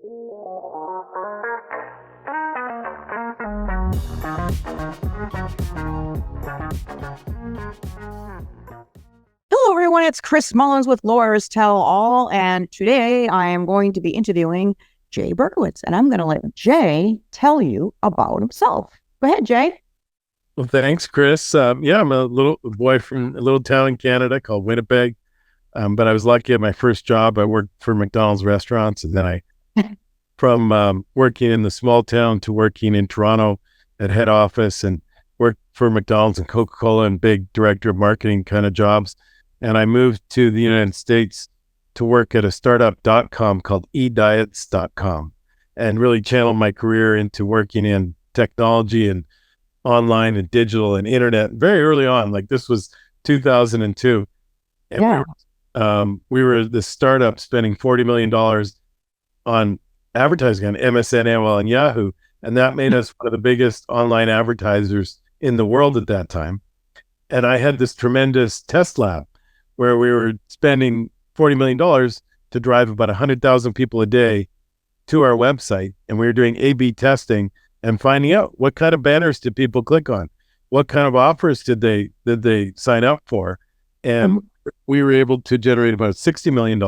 Hello, everyone. It's Chris Mullins with Lawyers Tell All, and today I am going to be interviewing Jay Berkowitz, and I'm going to let Jay tell you about himself. Go ahead, Jay. Well, thanks, Chris. Yeah, I'm a little boy from a little town in Canada called Winnipeg, but I was lucky at my first job. I worked for McDonald's restaurants, and then from working in the small town to working in Toronto at head office, and worked for McDonald's and Coca-Cola and big director of marketing kind of jobs. And I moved to the United States to work at a startup.com called ediets.com and really channeled my career into working in technology and online and digital and internet very early on. Like this was 2002. And Yeah. we were this startup spending $40 million on advertising on MSN, AOL, and Yahoo. And that made us one of the biggest online advertisers in the world at that time. And I had this tremendous test lab where we were spending $40 million to drive about 100,000 people a day to our website. And we were doing A/B testing and finding out what kind of banners did people click on? What kind of offers did they sign up for? And we were able to generate about $60 million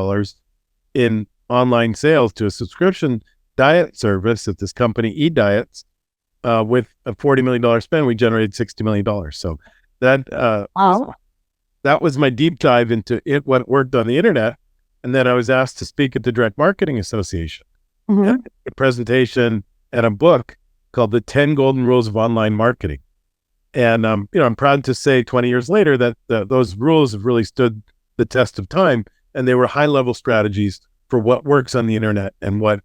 in online sales to a subscription diet service at this company, eDiets. With a $40 million spend, we generated $60 million. So that was my deep dive into it, what worked on the internet. And then I was asked to speak at the Direct Marketing Association, a presentation and a book called The 10 Golden Rules of Online Marketing. And, I'm proud to say 20 years later that those rules have really stood the test of time. And they were high level strategies for what works on the internet and what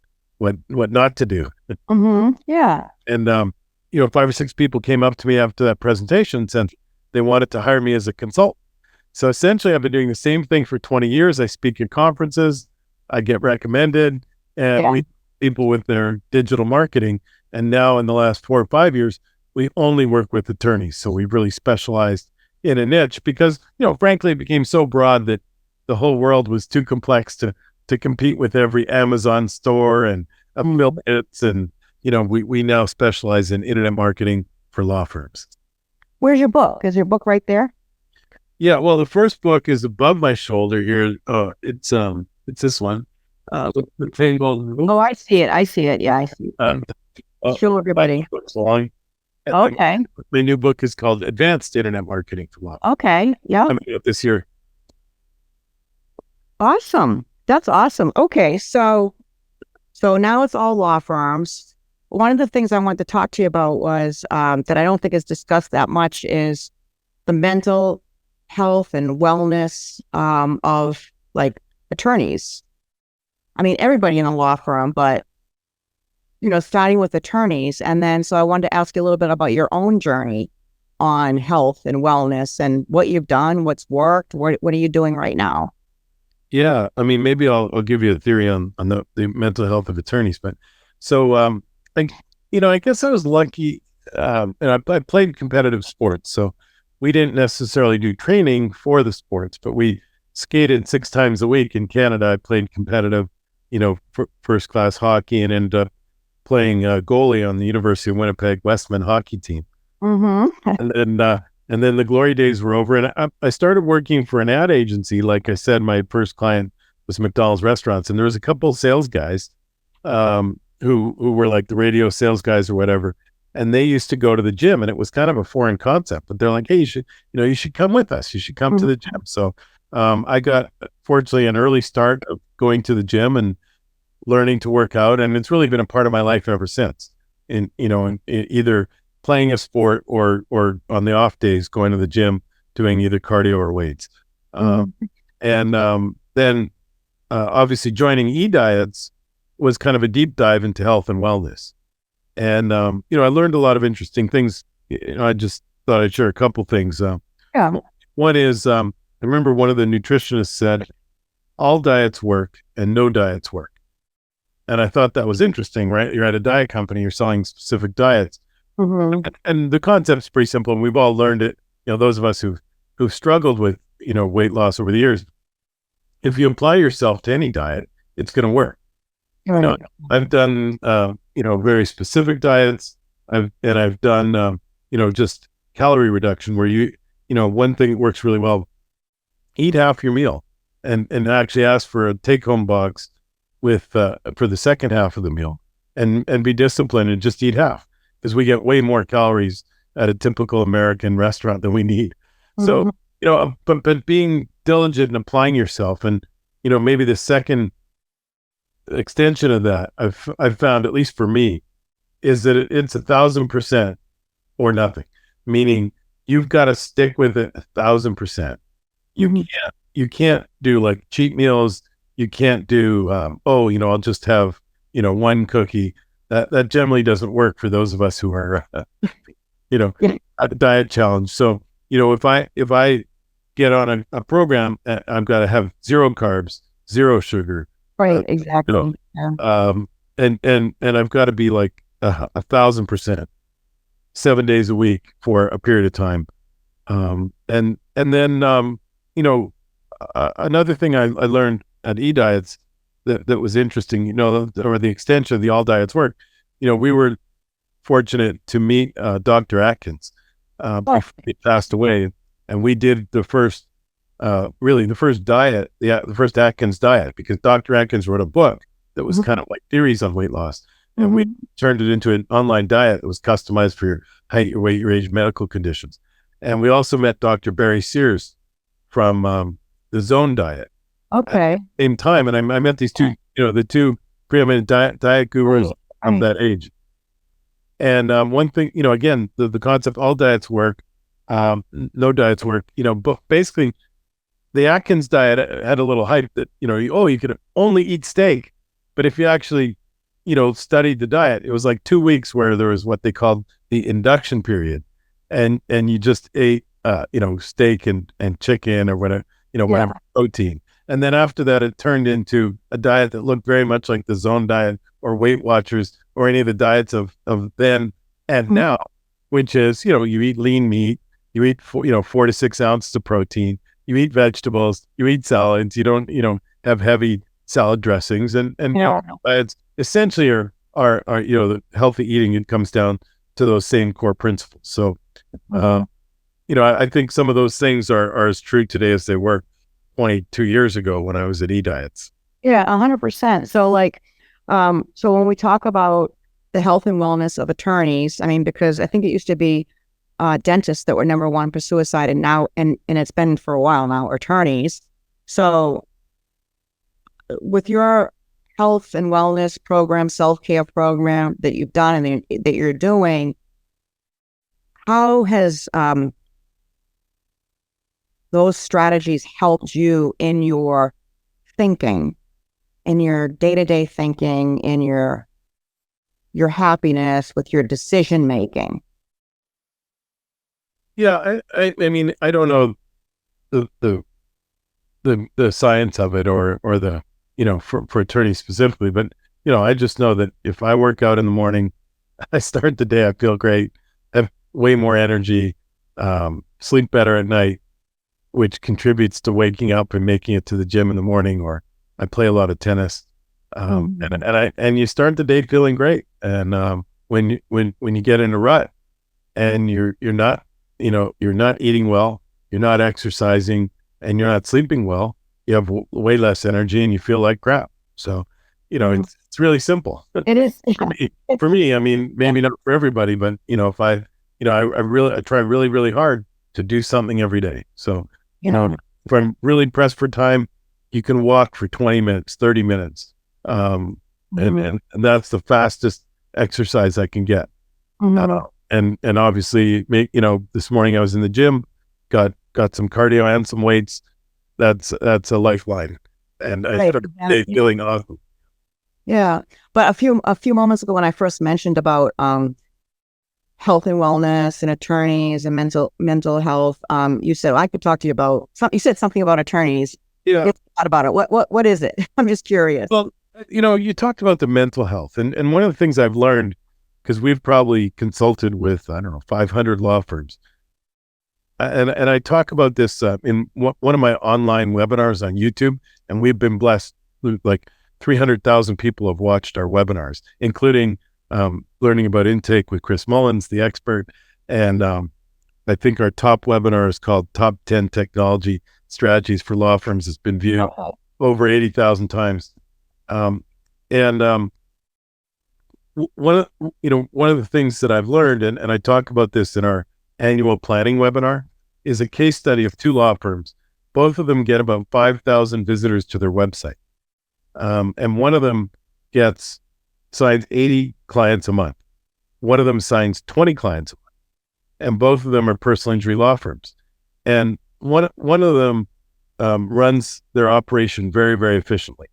not to do. Yeah. And, 5 or 6 people came up to me after that presentation and said they wanted to hire me as a consultant. So essentially, I've been doing the same thing for 20 years. I speak at conferences, I get recommended, and we people with their digital marketing. And now in the last 4 or 5 years, we only work with attorneys. So we've really specialized in a niche because, frankly, it became so broad that the whole world was too complex to compete with every Amazon store and affiliates. And, we now specialize in internet marketing for law firms. Where's your book? Is your book right there? Yeah, well, the first book is above my shoulder here. It's this one. Oh, I see it. Yeah, I see it. Show everybody. It's long. Okay. My new book is called Advanced Internet Marketing for Law. Okay. Yeah. I'm up this year. Awesome. That's awesome. Okay. So now it's all law firms. One of the things I wanted to talk to you about was that I don't think is discussed that much is the mental health and wellness of like attorneys. I mean, everybody in a law firm, but starting with attorneys. And then, so I wanted to ask you a little bit about your own journey on health and wellness and what you've done, what's worked, what are you doing right now? Yeah, I mean, maybe I'll give you a theory on the mental health of attorneys. But so, I guess I was lucky, and I played competitive sports, so we didn't necessarily do training for the sports, but we skated 6 times a week in Canada. I played competitive, first class hockey and ended up playing goalie on the University of Winnipeg Westman hockey team. And then the glory days were over, and I started working for an ad agency. Like I said, my first client was McDonald's restaurants, and there was a couple of sales guys who were like the radio sales guys or whatever. And they used to go to the gym, and it was kind of a foreign concept, but they're like, hey, you should come with us. You should come to the gym. So I got, fortunately, an early start of going to the gym and learning to work out. And it's really been a part of my life ever since, in either playing a sport or on the off days, going to the gym, doing either cardio or weights. Then obviously joining eDiets was kind of a deep dive into health and wellness. And, I learned a lot of interesting things. I just thought I'd share a couple things. One is, I remember one of the nutritionists said, all diets work and no diets work. And I thought that was interesting, right? You're at a diet company, you're selling specific diets. And the concept's pretty simple. And we've all learned it. Those of us who've struggled with, weight loss over the years, if you apply yourself to any diet, it's going to work. Right. I've done, very specific diets. I've done, just calorie reduction where one thing that works really well, eat half your meal and actually ask for a take home box with, for the second half of the meal and be disciplined and just eat half because we get way more calories at a typical American restaurant than we need. So, but being diligent and applying yourself and, maybe the second extension of that I've found, at least for me, is that it's 1,000% or nothing. Meaning you've got to stick with it 1,000%. You can't do like cheat meals. You can't do I'll just have one cookie. That generally doesn't work for those of us who are a diet challenge. So if I get on a program, I've got to have 0 carbs, 0 sugar. Right, exactly. Yeah. And I've got to be like 1,000%, 7 days a week for a period of time. And then another thing I learned at eDiets that was interesting, or the extension of the All Diets Work, we were fortunate to meet Dr. Atkins before he passed away, and we did the first diet, the first Atkins diet, because Dr. Atkins wrote a book that was kind of like theories on weight loss. And we turned it into an online diet that was customized for your height, your weight, your age, medical conditions. And we also met Dr. Barry Sears from the Zone Diet. Okay. At the same time. And I met these two, the two preeminent diet gurus of that age. And one thing, again, the concept, all diets work, no diets work, but basically the Atkins diet had a little hype that, you could only eat steak. But if you actually, studied the diet, it was like 2 weeks where there was what they called the induction period. And you just ate, steak and chicken or whatever, whatever protein. And then after that, it turned into a diet that looked very much like the Zone Diet or Weight Watchers or any of the diets of then and now, which is, you eat lean meat, you eat 4 to 6 ounces of protein, you eat vegetables, you eat salads, you don't, have heavy salad dressings, and diets essentially are the healthy eating. It comes down to those same core principles. So, I think some of those things are as true today as they were 22 years ago when I was at eDiets. Yeah, 100%. So so when we talk about the health and wellness of attorneys, I mean, because I think it used to be dentists that were number one for suicide, and now, and it's been for a while now, attorneys. So with your health and wellness program, self-care program that you've done and that you're doing, how has those strategies helped you in your thinking, in your day-to-day thinking, in your happiness, with your decision making? Yeah, I mean, I don't know the science of it or the for attorneys specifically, but I just know that if I work out in the morning, I start the day, I feel great, have way more energy, sleep better at night, which contributes to waking up and making it to the gym in the morning. Or I play a lot of tennis, and you start the day feeling great. And when you get in a rut and you're not eating well, you're not exercising, and you're not sleeping well, you have way less energy and you feel like crap. So, it's really simple. It is. For me, I mean, maybe not for everybody, but if I try really, really hard to do something every day. So, if I'm really pressed for time, you can walk for 20 minutes, 30 minutes. And that's the fastest exercise I can get. And obviously, this morning I was in the gym, got some cardio and some weights. That's a lifeline. And I started the day feeling awesome. Yeah. But a few moments ago when I first mentioned about health and wellness and attorneys and mental health, you said, I could talk to you about you said something about attorneys. Yeah. What about it? What is it? I'm just curious. Well, you talked about the mental health, and one of the things I've learned, because we've probably consulted with, 500 law firms. And I talk about this in one of my online webinars on YouTube, and we've been blessed with like 300,000 people have watched our webinars, including learning about intake with Chris Mullins, the expert. And I think our top webinar is called Top 10 Technology Strategies for Law Firms. It's been viewed over 80,000 times. One of the things that I've learned, and I talk about this in our annual planning webinar, is a case study of 2 law firms. Both of them get about 5,000 visitors to their website. And one of them signs 80 clients a month. One of them signs 20 clients a month. And both of them are personal injury law firms. And one of them runs their operation very, very efficiently.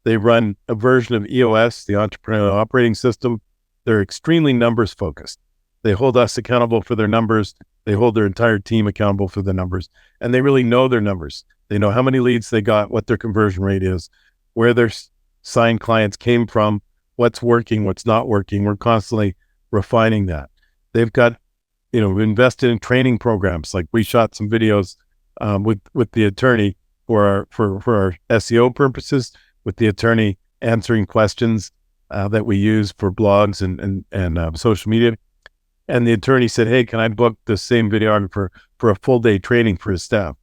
They run a version of EOS, the entrepreneurial operating system. They're extremely numbers focused. They hold us accountable for their numbers. They hold their entire team accountable for the numbers. And they really know their numbers. They know how many leads they got, what their conversion rate is, where their signed clients came from, what's working, what's not working. We're constantly refining that. They've got, invested in training programs. Like we shot some videos with the attorney for our SEO purposes, with the attorney answering questions that we use for blogs and social media. And the attorney said, hey, can I book the same videographer for a full day training for his staff?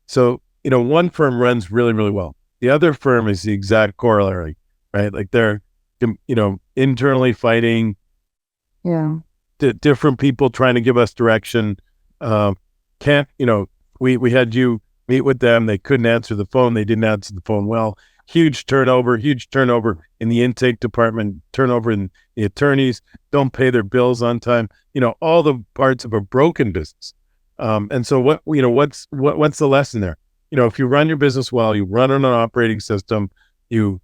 So, one firm runs really, really well. The other firm is the exact corollary, right? Like they're, internally fighting. Yeah. Different people trying to give us direction. We had you meet with them. They couldn't answer the phone. They didn't answer the phone well. Huge turnover in the intake department, turnover in the attorneys, don't pay their bills on time, all the parts of a broken business. And so what's the lesson there? If you run your business well, you run on an operating system, you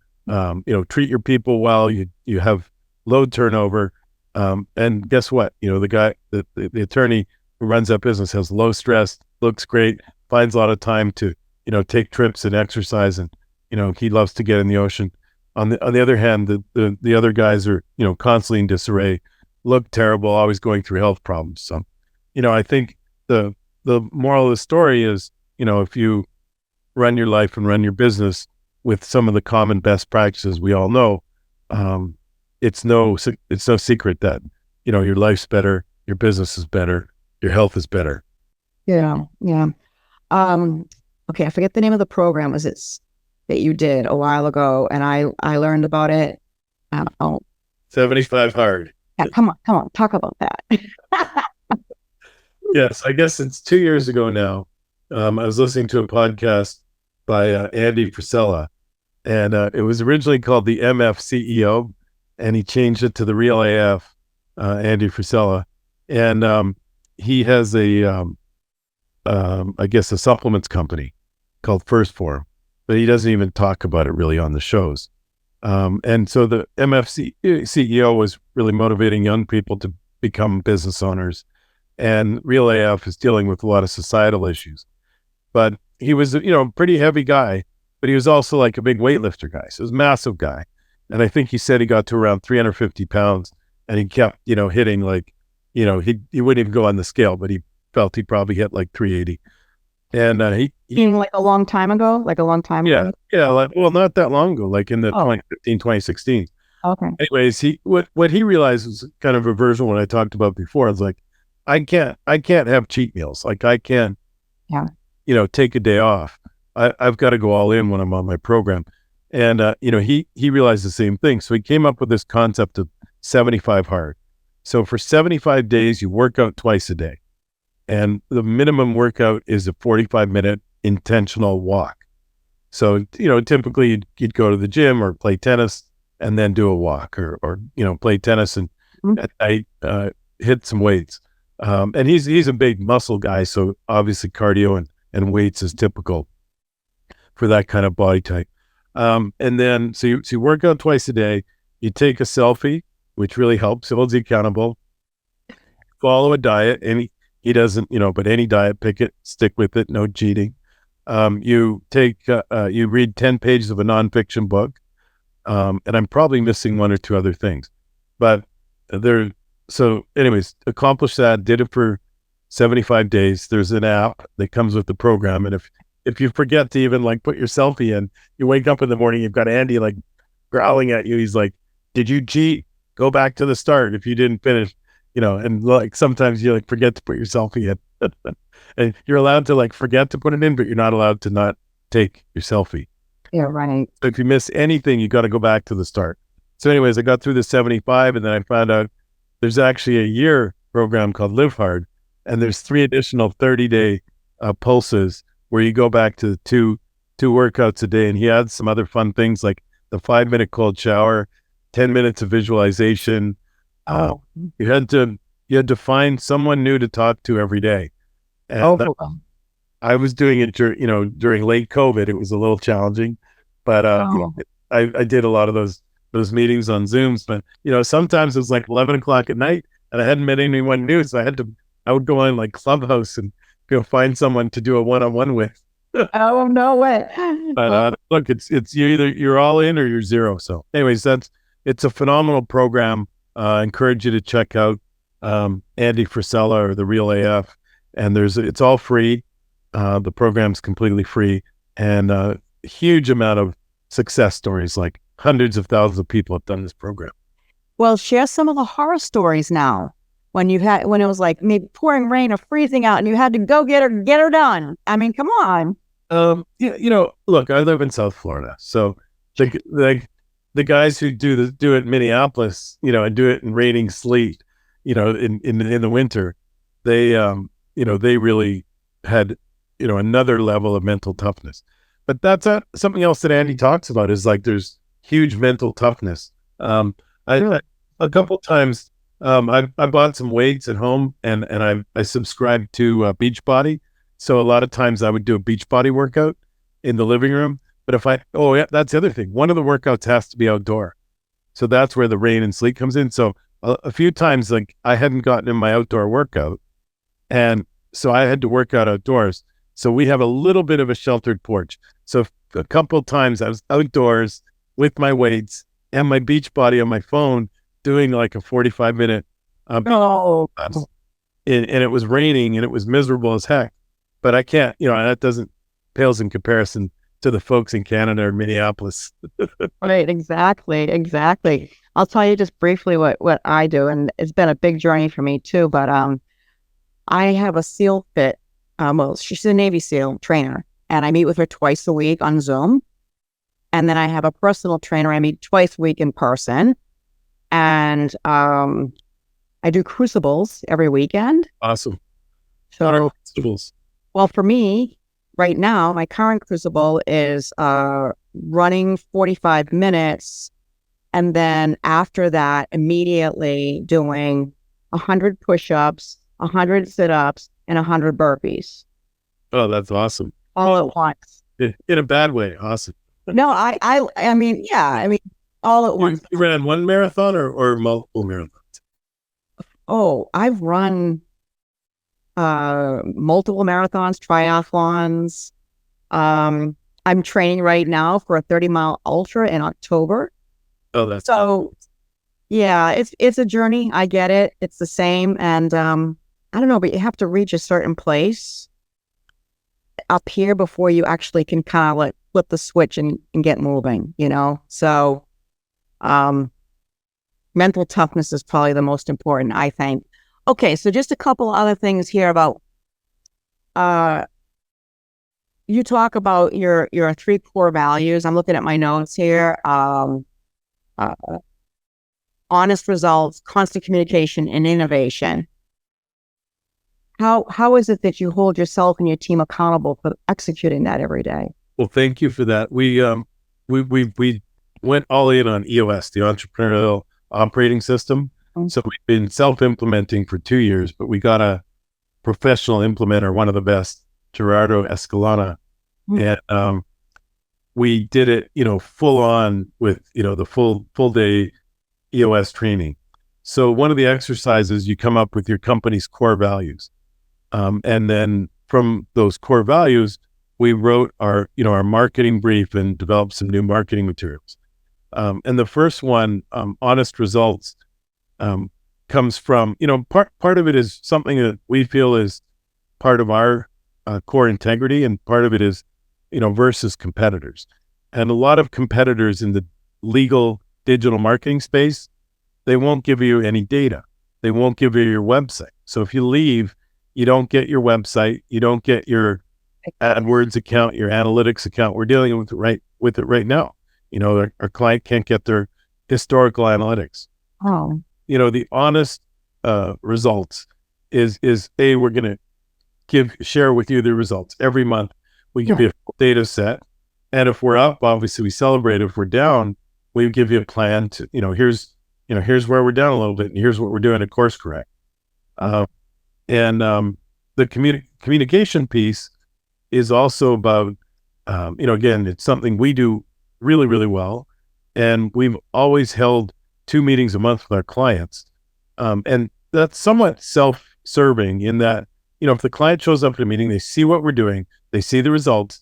treat your people well, you have low turnover. And guess what? The attorney who runs that business has low stress, looks great, finds a lot of time to, take trips and exercise, and, he loves to get in the ocean. On the other hand, the other guys are, constantly in disarray, look terrible, always going through health problems. So, I think the moral of the story is, if you run your life and run your business with some of the common best practices we all know, it's no secret that, your life's better, your business is better, your health is better. Yeah. Yeah. Okay. I forget the name of the program. Was it that you did a while ago? And I learned about it. 75 hard. Yeah. Come on. Talk about that. Yes. I guess it's 2 years ago now. I was listening to a podcast by Andy Frisella, and it was originally called the MF CEO, and he changed it to the Real AF, Andy Frisella. And he has I guess a supplements company called First Form, but he doesn't even talk about it really on the shows. And so the MF CEO was really motivating young people to become business owners, and Real AF is dealing with a lot of societal issues. But he was, a pretty heavy guy, but he was also like a big weightlifter guy. So he was a massive guy. And I think he said he got to around 350 pounds, and he kept, hitting like, he wouldn't even go on the scale, but he felt he probably hit like 380. And he like a long time ago? Yeah. Well, not that long ago, like in the 2015, 2016. Okay. Anyways, what he realized was kind of a version of what I talked about before. It's like, I can't have cheat meals. Like I can't, take a day off. I've got to go all in when I'm on my program. And, he realized the same thing. So he came up with this concept of 75 hard. So for 75 days, you work out twice a day. And the minimum workout is a 45-minute intentional walk. So, typically you'd go to the gym or play tennis and then do a walk, or play tennis and at night hit some weights. And he's a big muscle guy. So obviously cardio and weights is typical for that kind of body type. And then, so you work out twice a day, you take a selfie, which really helps, it holds you accountable, follow a diet, and he doesn't, but any diet, pick it, stick with it, no cheating. You read 10 pages of a nonfiction book. And I'm probably missing one or two other things, but so anyways, accomplish that, did it for 75 days. There's an app that comes with the program. And if you forget to even like put your selfie in, you wake up in the morning, you've got Andy like growling at you. He's like, did you cheat? Go back to the start if you didn't finish, and like sometimes you like forget to put your selfie in. And you're allowed to like forget to put it in, but you're not allowed to not take your selfie. Yeah, right. So if you miss anything, you got to go back to the start. So anyways, I got through the 75 and then I found out there's actually a year program called Live Hard. And there's 3 additional 30-day pulses where you go back to two workouts a day. And he adds some other fun things like the 5-minute cold shower, 10 minutes of visualization. You had to find someone new to talk to every day. And I was doing it during late COVID. It was a little challenging, but I did a lot of those meetings on Zooms. But sometimes it was like 11 o'clock at night, and I hadn't met anyone new, so I would go on like Clubhouse and find someone to do a one-on-one with. Oh, no way! But look, it's you're all in or you're zero. So, anyways, it's a phenomenal program. I encourage you to check out Andy Frisella or the Real AF, and it's all free. The program's completely free, and a huge amount of success stories. Like hundreds of thousands of people have done this program. Well, share some of the horror stories now. When it was like maybe pouring rain or freezing out, and you had to go get her done. I mean, come on. Look, I live in South Florida, so the guys who do it in Minneapolis, and do it in raining sleet, in the winter, they really had another level of mental toughness. But that's something else that Andy talks about is like there's huge mental toughness. A couple times I bought some weights at home and I subscribed to Beachbody. So a lot of times I would do a Beachbody workout in the living room. But that's the other thing. One of the workouts has to be outdoor. So that's where the rain and sleet comes in. So a few times like I hadn't gotten in my outdoor workout, and so I had to work out outdoors. So we have a little bit of a sheltered porch. So a couple of times I was outdoors with my weights and my Beachbody on my phone doing like a 45-minute and it was raining and it was miserable as heck. But I can't, that pales in comparison to the folks in Canada or Minneapolis. Right, exactly. I'll tell you just briefly what I do, and it's been a big journey for me too, but I have a SEAL fit. Well, she's a Navy SEAL trainer, and I meet with her twice a week on Zoom. And then I have a personal trainer I meet twice a week in person. And I do crucibles every weekend. Awesome. So, crucibles? Well, for me, right now, my current crucible is running 45 minutes. And then after that, immediately doing 100 push-ups, 100 sit-ups, and 100 burpees. Oh, that's awesome. All at once. In a bad way. Awesome. No, I mean, all at once. You ran one marathon or multiple marathons? Oh, I've run multiple marathons, triathlons. I'm training right now for a 30-mile ultra in October. Oh, that's so awesome. Yeah, it's a journey. I get it. It's the same. And I don't know, but you have to reach a certain place up here before you actually can kind of like flip the switch and get moving, So mental toughness is probably the most important, I think. Okay, so just a couple other things here about you talk about your 3 core values. I'm looking at my notes here. Honest results, constant communication, and innovation. How is it that you hold yourself and your team accountable for executing that every day? Well, thank you for that. We went all in on EOS, the entrepreneurial operating system. Mm-hmm. So we've been self-implementing for 2 years, but we got a professional implementer, one of the best, Gerardo Escalona. Mm-hmm. And we did it, full on with, the full day EOS training. So one of the exercises, you come up with your company's core values. And then from those core values, we wrote our marketing brief and developed some new marketing materials. And the first one, honest results, comes from, part of it is something that we feel is part of our core integrity, and part of it is, versus competitors. And a lot of competitors in legal digital marketing space, they won't give you any data. They won't give you your website. So if you leave, you don't get your website, you don't get your AdWords account, your analytics account. We're dealing with it right now. Our client can't get their historical analytics. Oh, The honest results is we're going to share with you the results every month. We give you a full data set, and if we're up, obviously we celebrate. If we're down, we give you a plan to here's where we're down a little bit, and here's what we're doing to course correct. The communication piece is also about again, it's something we do really, really well, and we've always held 2 meetings a month with our clients, and that's somewhat self-serving in that if the client shows up at a meeting, they see what we're doing, they see the results,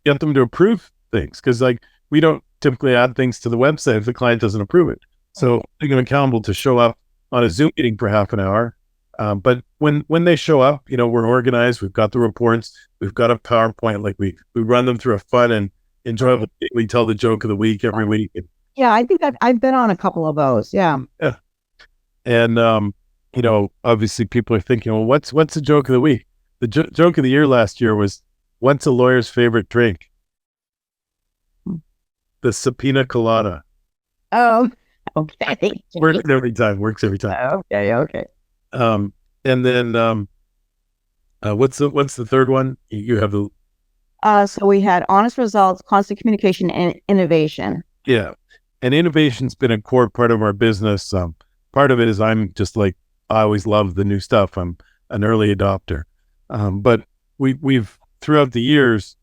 get them to approve things, because we don't typically add things to the website if the client doesn't approve it. So they're accountable to show up on a Zoom meeting for half an hour. But when they show up, we're organized. We've got the reports. We've got a PowerPoint. Like we run them through a fun and enjoyable. We tell the joke of the week every week. Yeah, I think I've been on a couple of those. Yeah. And obviously people are thinking, well, what's the joke of the week? The joke of the year last year was, what's a lawyer's favorite drink? The subpoena colada. Oh, okay. Works every time. Okay. And then what's the third one? You have the so we had honest results, constant communication, and innovation. Yeah. And innovation's been a core part of our business. Part of it is I'm just like, I always love the new stuff. I'm an early adopter. But we've throughout the years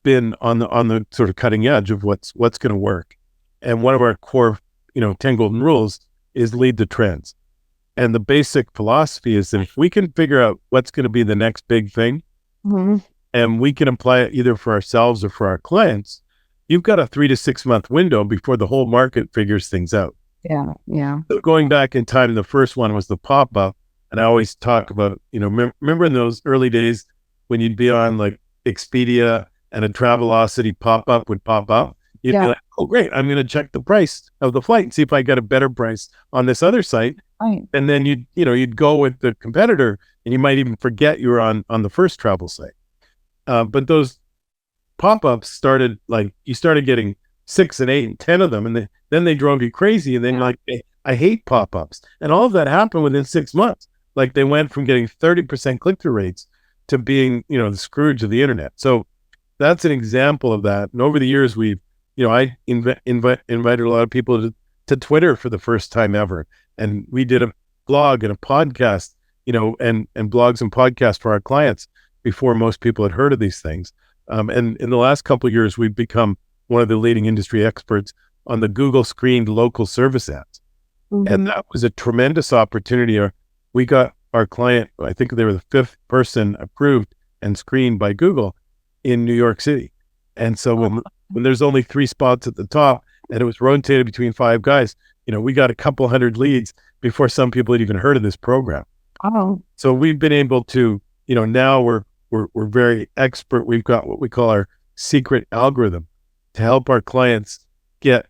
been on the sort of cutting edge of what's going to work. And one of our core, 10 golden rules is lead the trends. And the basic philosophy is that if we can figure out what's going to be the next big thing, and we can apply it either for ourselves or for our clients, you've got a 3 to 6 month window before the whole market figures things out. Yeah. So going back in time, the first one was the pop-up. And I always talk about, remember in those early days when you'd be on like Expedia and a Travelocity pop-up would pop up? You'd be like, oh, great, I'm going to check the price of the flight and see if I get a better price on this other site. Right. And then you'd go with the competitor, and you might even forget you were on the first travel site. But those pop-ups started, like, you started getting 6 and 8 and 10 of them, and then they drove you crazy. And then like, I hate pop-ups. And all of that happened within 6 months. Like, they went from getting 30% click-through rates to being, the Scrooge of the internet. So that's an example of that. And over the years, I invited a lot of people to Twitter for the first time ever. And we did a blog and a podcast, and blogs and podcasts for our clients before most people had heard of these things. And in the last couple of years, we've become one of the leading industry experts on the Google screened local service ads. And that was a tremendous opportunity. We got our client, I think they were the 5th person approved and screened by Google in New York City. And so when there's only 3 spots at the top and it was rotated between 5 guys, we got a couple hundred leads before some people had even heard of this program. Oh. So we've been able to, now we're very expert. We've got what we call our secret algorithm to help our clients get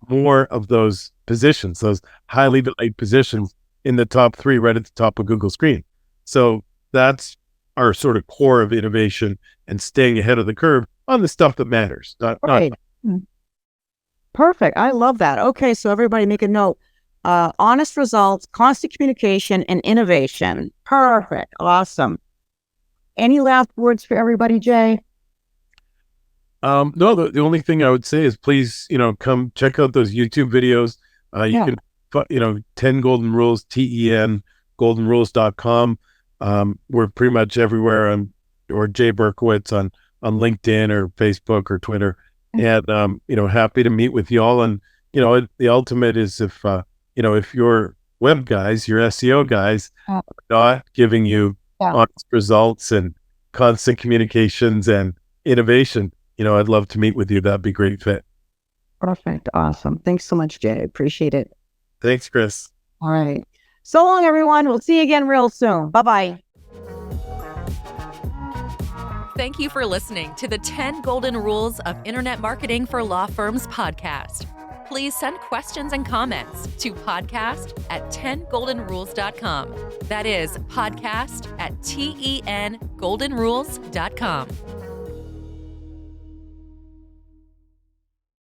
more of those positions, those highly delayed positions in the top 3 right at the top of Google screen. So that's our sort of core of innovation and staying ahead of the curve on the stuff that matters. Not Perfect. I love that. Okay, so everybody make a note. Honest results, constant communication, and innovation. Perfect. Awesome. Any last words for everybody, Jay? No, the only thing I would say is please, come check out those YouTube videos. You can, 10 Golden Rules, TEN, goldenrules.com. We're pretty much everywhere or Jay Berkowitz on LinkedIn or Facebook or Twitter. And, happy to meet with y'all. And, the ultimate is if your web guys, your SEO guys are not giving you honest results and constant communications and innovation, I'd love to meet with you. That'd be a great fit. Perfect. Awesome. Thanks so much, Jay. Appreciate it. Thanks, Chris. All right. So long, everyone. We'll see you again real soon. Bye-bye. Thank you for listening to the 10 Golden Rules of Internet Marketing for Law Firms podcast. Please send questions and comments to podcast@10goldenrules.com. That is podcast@TENgoldenrules.com.